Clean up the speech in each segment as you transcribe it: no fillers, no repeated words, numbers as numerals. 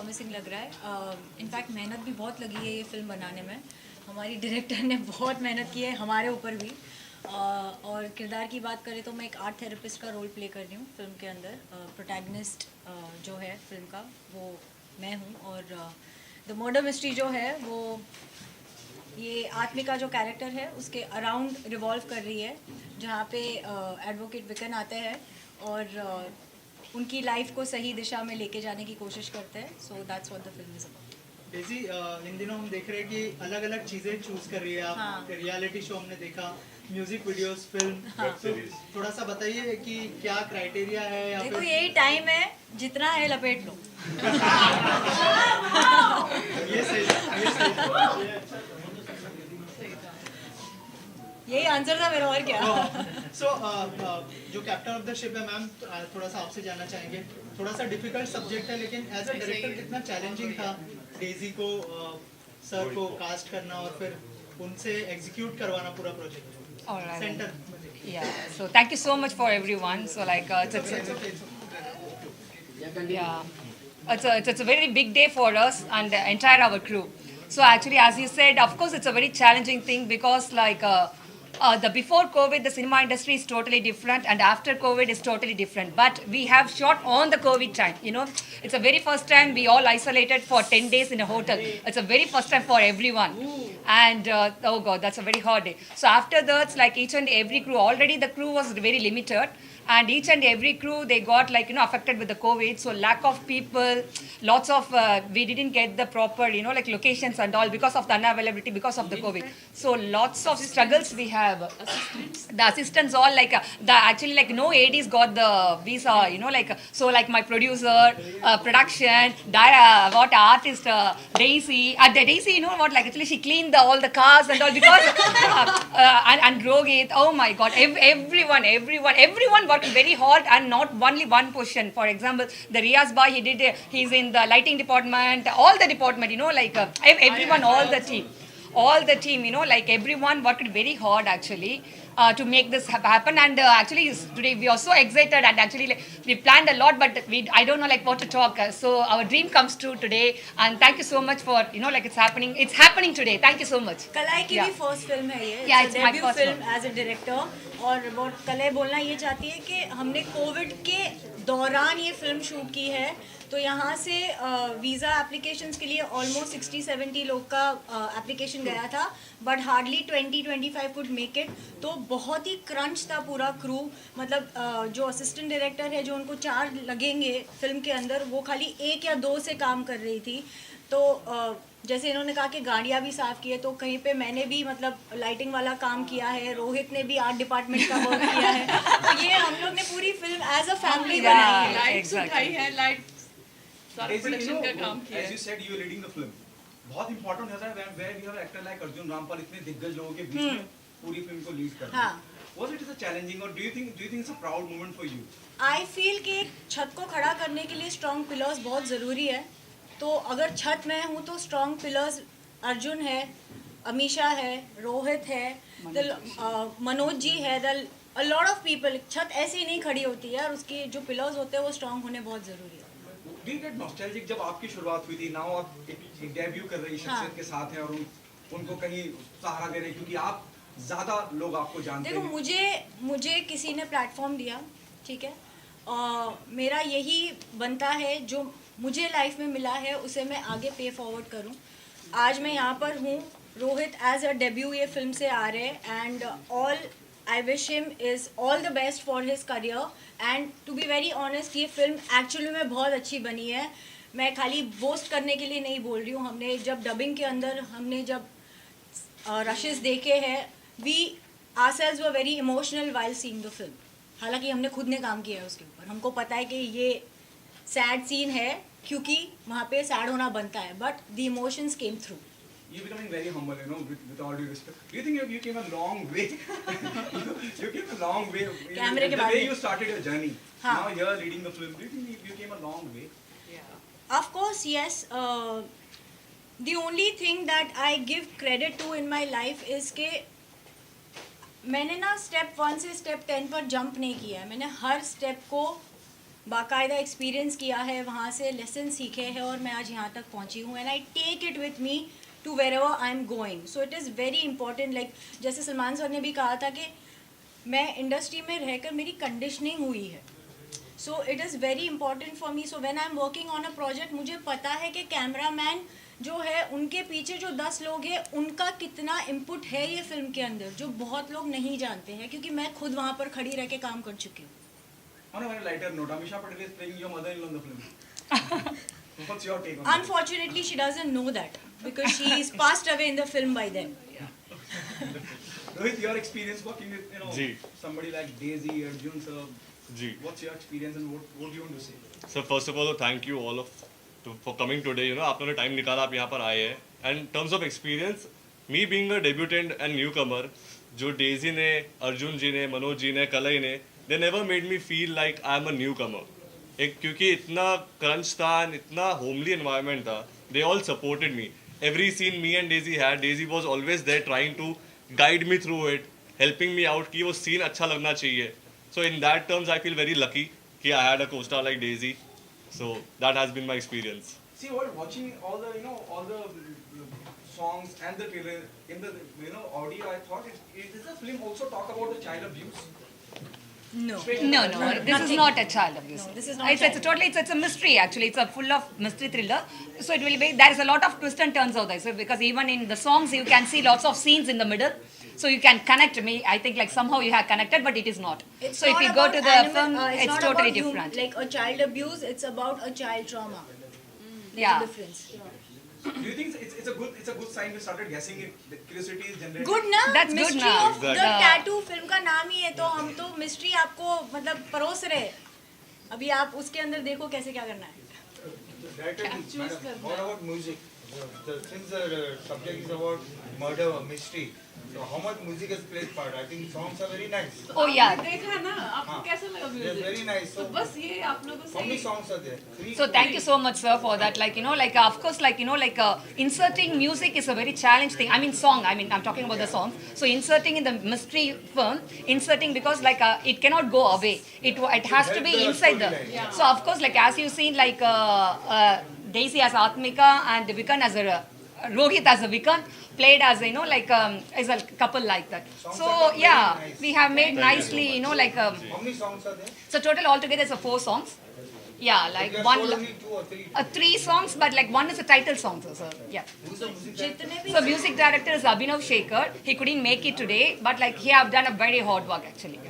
Promising लग रहा है। इनफैक्ट मेहनत भी बहुत लगी है ये फिल्म बनाने में। हमारी डायरेक्टर ने बहुत मेहनत की है हमारे ऊपर भी। और किरदार की बात करें तो मैं एक आर्ट थेरेपिस्ट का रोल प्ले कर रही हूँ फिल्म के अंदर। प्रोटैगनिस्ट जो है फिल्म का वो मैं हूँ। और द मर्डर मिस्ट्री जो है वो ये आत्मिका जो कैरेक्टर है उसके अराउंड रिवॉल्व कर रही है, जहाँ पे एडवोकेट विकन आते हैं और उनकी लाइफ को सही दिशा में लेके जाने की कोशिश करते हैं। So that's what the film is about. Daisy, इन दिनों हम देख रहे हैं कि अलग अलग चीजें चूज कर रही है आप। हाँ। रियलिटी शो हमने देखा, म्यूजिक वीडियोस, फिल्म। हाँ। तो थोड़ा सा बताइए कि क्या क्राइटेरिया है या देखो फिर यही टाइम है, जितना है लपेट लो। ये सही है, ये सही है। यही आंसर था मेरा, और क्या। सो जो कैप्टन ऑफ द शिप है मैम, थोड़ा सा आपसे जानना चाहेंगे। थोड़ा सा डिफिकल्ट सब्जेक्ट है, लेकिन एज अ डायरेक्टर कितना चैलेंजिंग था डेजी को सर को कास्ट करना और फिर उनसे एग्जीक्यूट करवाना पूरा project All right. Centre. Yeah. So thank you so much for everyone. So like it's a very big day for us and the entire our crew. So actually, as you said, of course, it's a very challenging thing because the before COVID, the cinema industry is totally different, and after COVID is totally different. But we have shot on the COVID time. You know, it's a very first time we all isolated for 10 days in a hotel. It's a very first time for everyone. And oh God, that's a very hard day. So after that, like each and every crew, already the crew was very limited. And each and every crew, they got affected with the COVID. So lack of people, lots of, we didn't get the proper, locations and all because of the unavailability, because of the COVID. So lots of struggles we have. The assistants all actually no ADs got the visa, so like my producer, production, what artist, Daisy. The Daisy, actually she cleaned all the cars and all because, and Rohit, oh my God, everyone worked very hard and not only one position. For example, the Riaz Bhai, he's in the lighting department, all the department, everyone, all the team. All the team, everyone worked very hard actually to make this happen. And actually, today we are so excited and actually we planned a lot, but I don't know what to talk. So our dream comes true today, and thank you so much for it's happening. It's happening today. Thank you so much. कलाई की भी first film है ये। Yeah, it's my debut first film as a director. और बहुत कलाई बोलना ये चाहती है कि हमने कोविड के दौरान ये फिल्म शूट की है। तो यहाँ से वीज़ा एप्लीकेशंस के लिए ऑलमोस्ट 60-70 लोग का एप्लीकेशन गया था, but hardly 20-25 would make it. तो बहुत ही क्रंच था पूरा क्रू। मतलब जो असिस्टेंट डायरेक्टर है, जो उनको 4 लगेंगे फिल्म के अंदर, वो खाली 1 या 2 से काम कर रही थी। तो जैसे इन्होंने कहा कि गाड़ियाँ भी साफ़ की है, तो कहीं पे मैंने भी मतलब लाइटिंग वाला काम किया है, रोहित ने भी आर्ट डिपार्टमेंट का वर्क किया है। तो ये हम लोग ने पूरी फिल्म एज अ फैमिली बनाई है। लाइट्स उठाई है, लाइट सारा Daisy, प्रोडक्शन का काम किया as है। you said, you are leading the film. बहुत important होता है where we have an actor like Arjun Rampal, इतने दिग्गज लोगों के बीच में पूरी फिल्म को लीड करना। हाँ। Was it a challenging or do you think it's a proud moment for you? I feel कि एक छत को खड़ा करने के लिए स्ट्रॉन्ग पिलर्स बहुत ज़रूरी है। तो अगर छत में हूँ तो स्ट्रॉन्ग पिलर्स अर्जुन है, अमीशा है, रोहित है, मनोज जी है, अ लॉट ऑफ पीपल। छत ऐसे ही नहीं खड़ी होती है, और उसकी जो पिलर्स होते हैं वो स्ट्रॉन्ग होने बहुत ज़रूरी है। Do you get nostalgic जब आपकी शुरुआत हुई थी, now आप एक डेब्यू कर रही शख्सियत के साथ हैं और उनको कहीं सहारा दे रहे हैं, क्योंकि आप ज़्यादा लोग आपको जानते देखो, हैं। मुझे किसी ने प्लेटफॉर्म दिया, ठीक है, मेरा यही बनता है जो मुझे लाइफ में मिला है उसे मैं आगे पे फॉरवर्ड करूं। आज मैं यहाँ पर हूँ, रोहित एज अ डेब्यू ये फिल्म से आ रहे हैं, and all I wish him is all the best for his career. And to be very honest, ये फिल्म एक्चुअली में बहुत अच्छी बनी है। मैं खाली बोस्ट करने के लिए नहीं बोल रही हूँ। हमने जब डबिंग के अंदर हमने जब रशेस देखे हैं, we ourselves were very emotional while seeing the film। हालांकि हमने खुद ने काम किया है उसके ऊपर, हमको पता है कि ये सैड सीन है क्योंकि वहाँ पे सैड होना बनता है, but the emotions came through. You're becoming very humble, with all due respect. Do you think you came a long way? You came a long way. कैमरे के The बाद way you started your journey. हाँ। Now you're leading the film. Do you think you came a long way? Of course, yes. The only thing that I give credit to in my life is कि मैंने ना step 1 से step 10 पर jump नहीं किया है। मैंने हर step को बाकायदा एक्सपीरियंस किया है, वहाँ से लेसन सीखे हैं और मैं आज यहाँ तक पहुँची हूँ. And I take it with me to wherever I am going. So it is very important. Like जैसे सलमान सर ने भी कहा था कि मैं इंडस्ट्री में रहकर मेरी कंडीशनिंग हुई है. सो it is very important for me. So when I am working on a project, मुझे पता है कि कैमरामैन जो है, उनके पीछे जो 10 लोग हैं, उनका कितना इनपुट है ये फिल्म के अंदर, जो बहुत लोग नहीं जानते हैं, क्योंकि मैं खुद वहाँ पर खड़ी रह के काम कर चुकी हूँ. On a very lighter note, Amisha Patel is playing your mother-in-law in the film. What's your take on that? Unfortunately, she doesn't know that because she's passed away in the film by then. Rohit, your experience working with जी. somebody like Daisy, Arjun sir. जी. What's your experience and what do you want to say? Sir first of all thank you all for coming today. आप लोगों ने time निकाला, आप यहाँ पर आए हैं. And terms of experience, me being a debutante and newcomer, जो डेजी ने, अर्जुन जी ने, मनोज जी ने, कलई ने, they never made me feel like I am a newcomer. क्योंकि इतना क्रंच था, इतना होमली एनवायरनमेंट था. They all supported me. Every scene me and Daisy had, Daisy was always there trying to guide me through it, helping me out कि वो scene अच्छा लगना चाहिए. So in that terms, I feel very lucky कि I had a co-star like Daisy. So that has been my experience. See, while watching all the all the songs and the trailer in the audio, I thought does the film also talk about the child abuse? No. No, this is not a child abuse. No, this is not It's child totally, it's a mystery actually. It's a full of mystery thriller. So it will be, there is a lot of twists and turns out there. So because even in the songs you can see lots of scenes in the middle. So you can connect me. I think like somehow you have connected, but it is not. It's so if not you go about to the animal- film, it's it's not totally about different. Like a child abuse, it's about a child trauma. There's Yeah. a difference. Do you think it's a good sign we started guessing it? The curiosity is generated. Good ना? That's good Mystery ना. of the Exactly. tattoo film का नाम ही है, तो हम तो mystery आपको मतलब परोस रहे. अभी आप उसके अंदर देखो कैसे क्या करना है. Madam, what about music? Since the subject is about murder or mystery, so how much music has played part? I think songs are very nice. Oh yeah. देखा ना आपको हाँ. कैसा लगा They're म्यूजिक? very nice. तो So बस ये आप लोगों how many से songs are there? Three. So thank you so much, sir, for that. Like of course, inserting music is a very challenging thing. I mean, I'm talking about the songs. So inserting in the mystery film, because it cannot go away. It has to be inside the. So of course, like as you've seen, Daisy as Atmika and Vikan as a Rohit as a Vikan played as as a couple like that. Songs So are very yeah, nice. we have made Thank you nicely, so much. How many songs are there? So total altogether is 4 songs. Yeah, like You have one. told only 2 or 3. 3 songs, but like one is a title song, so yeah. Who's the music director? जितने भी So music director is Abhinav Shekhar. He couldn't make it today, but like he have done a very hard work actually.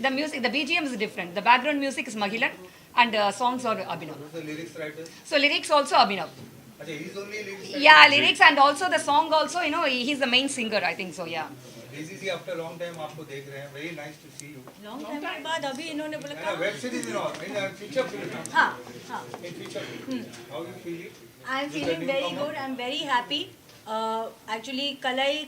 The music, the BGM is different. The background music is Mahilan, and songs are Abhinav. Who's the lyrics writer? So lyrics also Abhinav. Okay, he's only lyrics writer. Yeah, lyrics and also the song also, he's the main singer, I think so. Yeah. Daisy ji after a long time आपको देख रहे हैं. Very nice to see you. Long time के बाद अभी इन्होंने बोला And a web series in all, in a feature film. हाँ हाँ. In feature film. How you feel it? I am feeling very good. I am very happy. Actually Kalai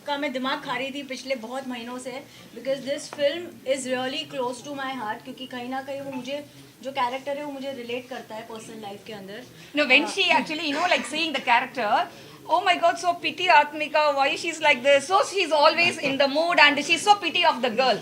का मैं दिमाग खा रही थी पिछले बहुत महीनों से, because this film is really close to my heart, क्योंकि कहीं ना कहीं वो मुझे जो कैरेक्टर है वो मुझे रिलेट करता है पर्सनल लाइफ के अंदर. No, when she actually, like seeing the character, oh my God, so pity Atmika, why she's like this. So she's always in the mood and she's so pity of the girl.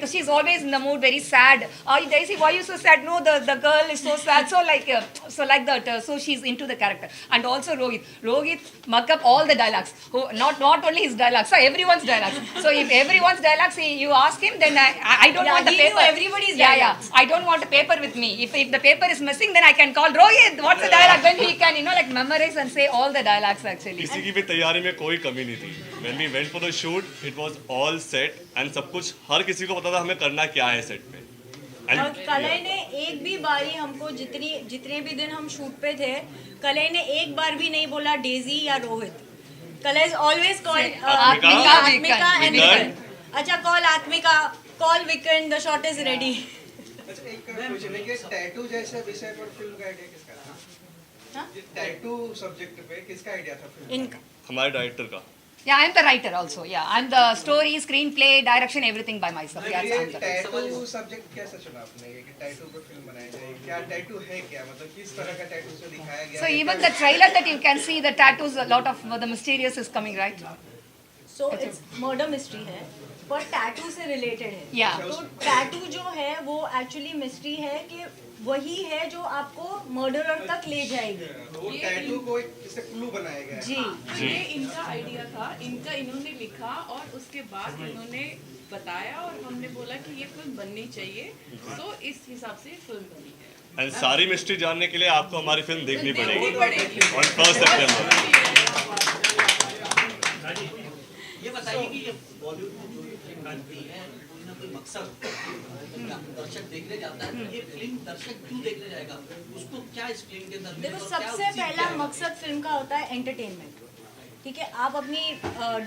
She's always in the mood, very sad. Daisy, why are you so sad? No, the girl is so sad. So like that. So she's into the character. And also Rohit mug up all the dialogues. Not only his dialogues, so everyone's dialogues. So if everyone's dialogues, you ask him, then I don't want the he paper. knew everybody's Yeah. dialogues. I don't want a paper with me. If the paper is missing, then I can call Rohit. What's the dialogue? Then he can, memorize and say all the dialogues actually. किसी की भी तैयारी में कोई कमी नहीं थी. When we went for the shoot, it was all set and सब कुछ हर किसी को पता था हमें करना क्या है सेट पे. और कलई ने एक भी बारी हमको जितने भी दिन हम शूट पे थे, कलई ने एक बार भी नहीं बोला डेजी या Rohit. Kalai is always called Atmika and Vikan. अच्छा, call Atmika, call Vikan, the shot is ready. अच्छा, एक क्वेश्चन है कि टैटू जैसे विषय पर फिल्म का आइडिया किसका था? हाँ? ये टैटू सब्जेक्ट पे किसका आइडिया था फिल्म? इनका. हमारे डायरेक्टर का. Yeah, I'm the writer also. Yeah, I'm the story, screenplay, direction, everything by myself. Yes, ये I'm the writer. Tattoo subject कैसे चुना आपने? ये कि टैटू पे फिल्म बनाई जाए, क्या टैटू है, क्या मतलब किस तरह का टैटू से दिखाया गया So है? even the trailer that you can see, the tattoos, a lot of the mysterious is coming, right? So it's murder mystery है. पर टैटू से रिलेटेड है। Yeah. तो टैटू जो है वो एक्चुअली मिस्ट्री है कि वही है जो आपको मर्डरर तक ले जाएगी। वो टैटू को एक इससे क्लू बनाया गया है। जी तो ये इनका आइडिया था, इन्होंने लिखा और उसके बाद इन्होंने बताया और हमने बोला कि ये फिल्म बननी चाहिए, तो इस हिसाब से फिल्म बनी है। एंड सारी मिस्ट्री जानने के लिए आपको हमारी फिल्म देखनी देखनी पड़ेगी पड़ेगी। ऑन 1 सितंबर। ये बताइए कि ये बॉलीवुड में जो ये फिल्म बनती है कोई ना कोई मकसद दर्शक देखने जाता है, तो ये फिल्म दर्शक क्यों देखने जाएगा, उसको क्या इस फिल्म के अंदर देखो, मिलेगा और क्या सबसे उसकी पहला क्या है? मकसद फिल्म का होता है एंटरटेनमेंट। ठीक है, आप अपनी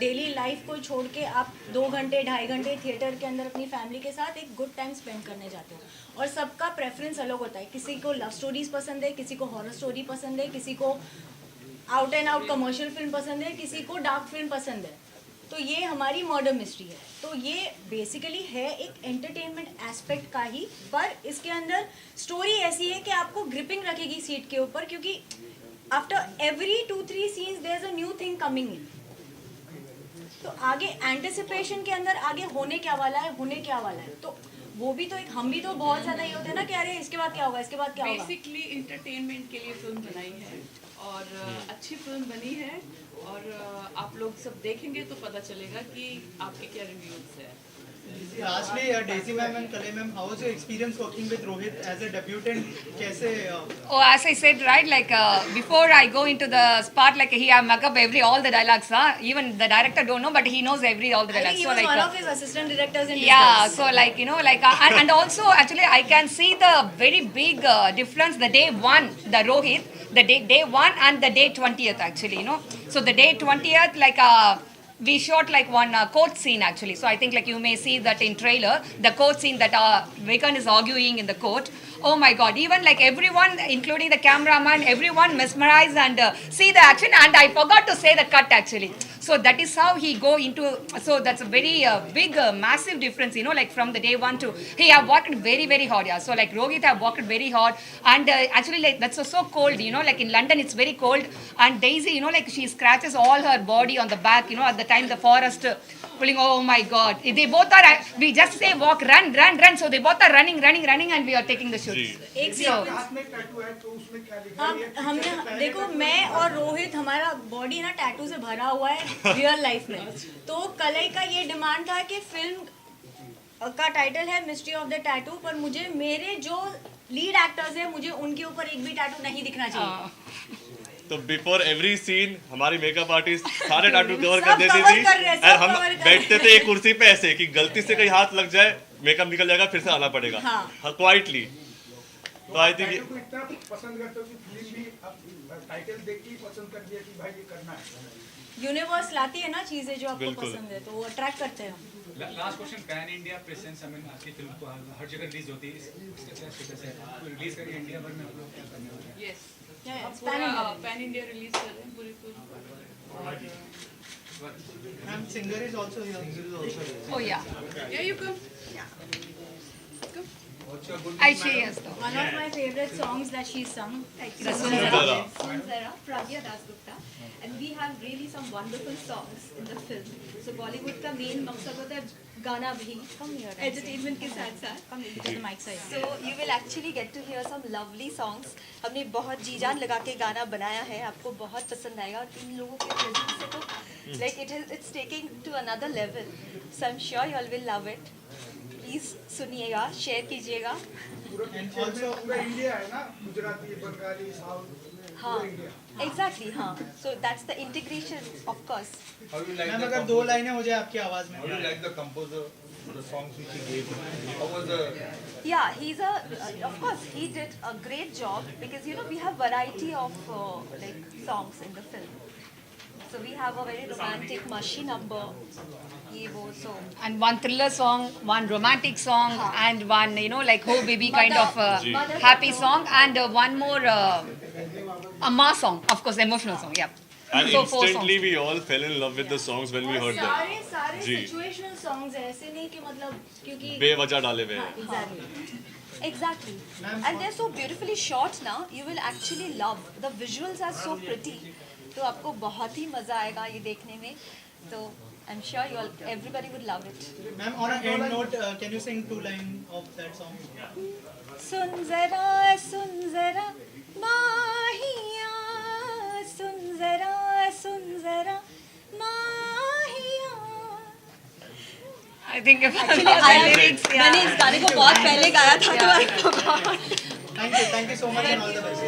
डेली लाइफ को छोड़ के आप 2 घंटे 2.5 घंटे थिएटर के अंदर अपनी फैमिली के साथ एक गुड टाइम स्पेंड करने जाते हो। और सबका प्रेफरेंस अलग होता है, किसी को लव स्टोरीज पसंद है, किसी को हॉरर स्टोरी पसंद है, किसी को out and out commercial film पसंद है, किसी को डार्क फिल्म पसंद है। तो ये हमारी मर्डर मिस्ट्री है, तो ये बेसिकली है एक एंटरटेनमेंट एस्पेक्ट का ही, पर इसके अंदर स्टोरी ऐसी है कि आपको ग्रिपिंग रखेगी सीट के ऊपर, क्योंकि after every 2-3 scenes there is a new thing coming in. तो आगे एंटिसिपेशन के अंदर आगे होने क्या वाला है, होने क्या वाला है, तो वो भी तो एक, हम भी तो बहुत ज़्यादा ये होते हैं ना कि अरे इसके बाद क्या होगा, इसके बाद क्या होगा। बेसिकली इंटरटेनमेंट के लिए फिल्म बनाई है और अच्छी फिल्म बनी है और आप लोग सब देखेंगे तो पता चलेगा कि आपके क्या रिव्यूज है। Lastly, Daisy ma'am and Kalai ma'am, how was your experience working with Rohit as a debutant? कैसे Oh, as I said, right, like before I go into the spot, like he mug up all the dialogues, even the director don't know, but he knows all the I think dialogues. he So was like, one of his assistant directors in yeah, disguise. so like, you know, like, and also actually I can see the very big difference the day one, the Rohit, the day one and the day 20th actually, you know. So the day 20th, like, we shot like one court scene actually. So I think like you may see that in trailer, the court scene that Vikan is arguing in the court. Oh my God, even like everyone, including the cameraman, everyone mesmerized and see the action. And I forgot to say the cut actually. So that is how he go into, so that's a very big, massive difference, you know, like from the day one to, he have worked very, very hard, yeah. So like Rohit have worked very hard. And actually like that's so cold, you know, like in London it's very cold. And Daisy, you know, like she scratches all her body on the back, you know, at the time the forest pulling, oh my God. They both are, we just say walk, run, run, run. So they both are running, and we are taking the shoots. एक sequence अब हमने देखो, मैं और रोहित, हमारा body ना tattoo से भरा हुआ है रियल लाइफ में। तो कलई का ये डिमांड था कि फिल्म का टाइटल है मिस्ट्री ऑफ द टैटू, पर मुझे मेरे जो लीड एक्टर्स हैं मुझे उनके ऊपर एक भी टैटू नहीं दिखना चाहिए। तो बिफोर एवरी सीन हमारी मेकअप आर्टिस्ट सारे टैटू कवर सब कर देती cover थी कर रहे हैं, सब और हम cover कर बैठते थे एक कुर्सी पे ऐसे कि गलती से कहीं हाथ लग जाए मेकअप निकल जाएगा, फिर से आना पड़ेगा क्वाइटली। तो आई थिंक को इतना पसंद करते हो कि फिल्म भी अब टाइटल देख के ही पसंद कर दिया कि भाई ये करना है। यूनिवर्स लाती है ना चीजें जो आपको बिल्कुल। पसंद है, तो वो अट्रैक्ट करते हैं हम। Last question, pan India presence, I mean आपकी फिल्म को हर जगह रिलीज होती है, इसका क्या स्टेटस है? तो रिलीज करके इंडिया भर में आप लोग क्या करने वाले हैं? Yes, Yes, pan India release कर रहे हैं पूरी film. Ma'am, singer is also here. Oh yeah. Yeah, you come. What's your good I say yes though. One of my favorite songs that she sung. The Sundara. Sundara, Pragya Dasgupta, and we have really some wonderful songs in the film. So Bollywood का main मकसद होता है गाना भी entertainment के साथ साथ. Come here, because the mic's are here. So you will actually get to hear some lovely songs. हमने बहुत जी जान लगा के गाना बनाया है, आपको बहुत पसंद आएगा और इन लोगों के presence से तो like it's taking to another level. So I'm sure you all will love it. Please सुनिएगा, share कीजिएगा. And also पूरा इंडिया है ना, गुजराती, बंगाली, साउथ, हाँ, exactly, हाँ. So that's the integration, of course. How you like ma'am the अगर 2 लाइनें हो जाए आपकी आवाज में। How you like the composer, the songs which he gave? How was the? Yeah, of course, he did a great job because, you know, we have variety of like songs in the film. So we have a very romantic, mushy number. ये वो so. And one thriller song, one romantic song, and one, you know, like oh baby kind of happy song, and one more a mass song, of course, emotional song, yeah. and So 4 instantly songs. we all fell in love with the songs when we heard them. सारे जी। Situational songs हैं, ऐसे नहीं कि मतलब क्योंकि बेवजह डाले हुए हैं। Exactly. Exactly. And they're so beautifully shot now. You will actually love. The visuals are so pretty. तो आपको बहुत ही मजा आएगा ये देखने में. तो I'm sure everybody would love it. Ma'am, on a end note, can you sing 2 lines of that song? सुन जरा माहिया, सुन जरा माहिया. I think if मैंने इस गाने को बहुत पहले गाया था तो I forgot. Thank you so much and all the best.